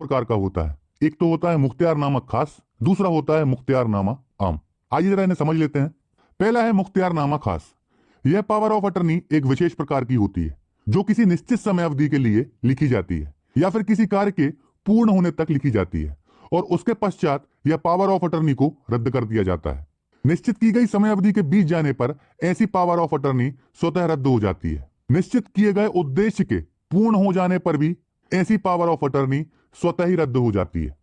प्रकार का होता है। एक तो होता है मुख्तियारनामा खास, दूसरा होता है मुख्तियारनामा आम। आइए जरा इन्हें समझ लेते हैं। पहला है मुख्तियारनामा खास। यह पावर ऑफ अटर्नी एक विशेष प्रकार की होती है जो किसी निश्चित समय अवधि के लिए लिखी जाती है या फिर किसी कार्य के पूर्ण होने तक लिखी जाती है और उसके पश्चात यह पावर ऑफ अटर्नी को रद्द कर दिया जाता है। निश्चित की गई समय अवधि के बीत जाने पर ऐसी पावर ऑफ अटर्नी स्वतः रद्द हो जाती है। निश्चित किए गए उद्देश्य के पूर्ण हो जाने पर भी ऐसी पावर ऑफ अटर्नी स्वतः ही रद्द हो जाती है।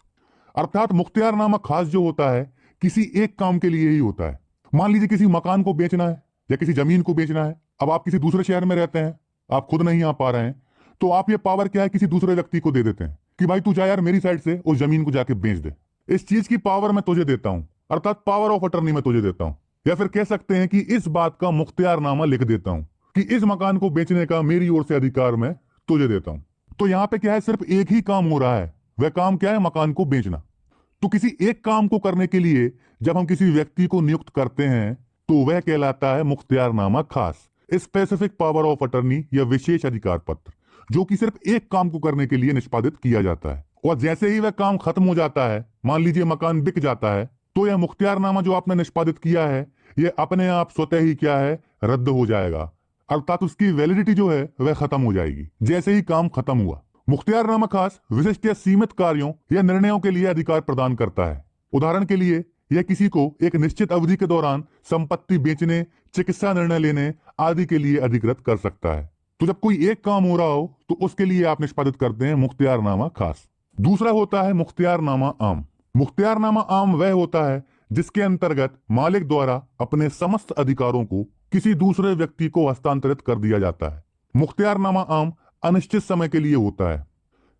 अर्थात मुख्तियारनामा खास जो होता है किसी एक काम के लिए ही होता है। मान लीजिए किसी मकान को बेचना है या किसी जमीन को बेचना है। अब आप किसी दूसरे शहर में रहते हैं, आप खुद नहीं आ पा रहे हैं, तो आप ये पावर क्या है किसी दूसरे व्यक्ति को दे देते हैं कि भाई तू जा यार मेरी साइड से उस जमीन को जाके बेच दे। इस चीज की पावर मैं तुझे देता हूं, अर्थात पावर ऑफ अटर्नी मैं तुझे देता हूं। या फिर कह सकते हैं कि इस बात का मुख्तियारनामा लिख देता हूं कि इस मकान को बेचने का मेरी ओर से अधिकार मैं तुझे देता हूं। तो यहाँ पे क्या है, सिर्फ एक ही काम हो रहा है। वह काम क्या है? मकान को बेचना। तो किसी एक काम को करने के लिए जब हम किसी व्यक्ति को नियुक्त करते हैं तो वह कहलाता है मुख्तियारनामा खास, स्पेसिफिक पावर ऑफ अटर्नी या विशेष अधिकार पत्र, जो कि सिर्फ एक काम को करने के लिए निष्पादित किया जाता है। और जैसे ही वह काम खत्म हो जाता है, मान लीजिए मकान बिक जाता है, तो यह मुख्तियारनामा जो आपने निष्पादित किया है यह अपने आप स्वतः ही क्या है, रद्द हो जाएगा। अर्थात उसकी वैलिडिटी जो है वह खत्म हो जाएगी जैसे ही काम खत्म हुआ। मुख्तियारनामा खास विशिष्ट या सीमित कार्यों या निर्णयों के लिए अधिकार प्रदान करता है। उदाहरण के लिए यह किसी को एक निश्चित अवधि के दौरान संपत्ति बेचने, चिकित्सा निर्णय लेने आदि के लिए अधिकृत कर सकता है। तो जब कोई एक काम हो रहा हो तो उसके लिए आप निष्पादित करते हैं मुख्तियारनामा खास। दूसरा होता है मुख्तियारनामा आम। मुख्तियारनामा आम वह होता है जिसके अंतर्गत मालिक द्वारा अपने समस्त अधिकारों को किसी दूसरे व्यक्ति को हस्तांतरित कर दिया जाता है। मुख्तियारनामा आम अनिश्चित समय के लिए होता है।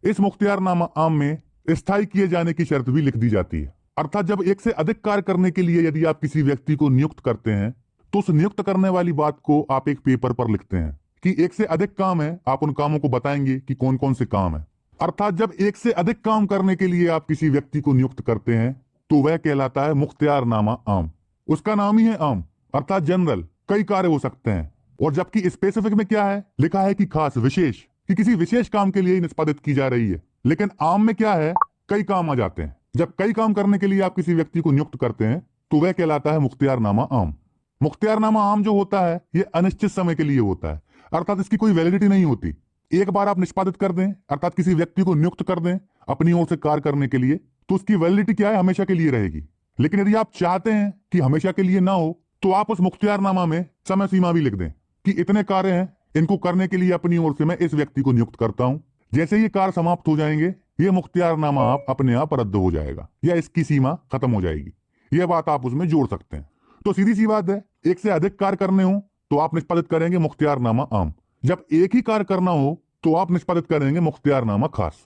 इस मुख्तियारनामा आम में स्थायी किए जाने की शर्त भी लिख दी जाती है। अर्थात जब एक से अधिक कार्य करने के लिए यदि आप किसी व्यक्ति को नियुक्त करते हैं तो उस नियुक्त करने वाली बात को आप एक पेपर पर लिखते हैं कि एक से अधिक काम है। आप उन कामों को बताएंगे कि कौन कौन से काम है। अर्थात जब एक से अधिक काम करने के लिए आप किसी व्यक्ति को नियुक्त करते हैं तो वह कहलाता है मुख्तियारनामा आम। उसका नाम ही है आम, अर्थात जनरल, कई कार्य हो सकते हैं। और जबकि स्पेसिफिक में क्या है, लिखा है कि खास, विशेष, कि किसी विशेष काम के लिए ही निष्पादित की जा रही है। लेकिन आम में क्या है, कई काम आ जाते हैं। जब कई काम करने के लिए आप किसी व्यक्ति को नियुक्त करते हैं तो वह कहलाता है मुख्तियारनामा आम। मुख्तियारनामा आम जो होता है यह अनिश्चित समय के लिए होता है, अर्थात इसकी कोई वैलिडिटी नहीं होती। एक बार आप निष्पादित कर दें, अर्थात किसी व्यक्ति को नियुक्त कर दें अपनी ओर से कार्य करने के लिए, तो उसकी वैलिडिटी क्या है, हमेशा के लिए रहेगी। लेकिन यदि आप चाहते हैं कि हमेशा के लिए ना हो तो आप उस मुख्तियारनामा में समय सीमा भी लिख दें कि इतने कार्य हैं, इनको करने के लिए अपनी ओर से मैं इस व्यक्ति को नियुक्त करता हूं। जैसे ये कार्य समाप्त हो जाएंगे ये मुख्तियारनामा आप अपने आप रद्द हो जाएगा या इसकी सीमा खत्म हो जाएगी। यह बात आप उसमें जोड़ सकते हैं। तो सीधी सी बात है, एक से अधिक कार्य करने हो तो आप निष्पादित करेंगे मुख्तियारनामा आम। जब एक ही कार्य करना हो तो आप निष्पादित करेंगे मुख्तियारनामा खास।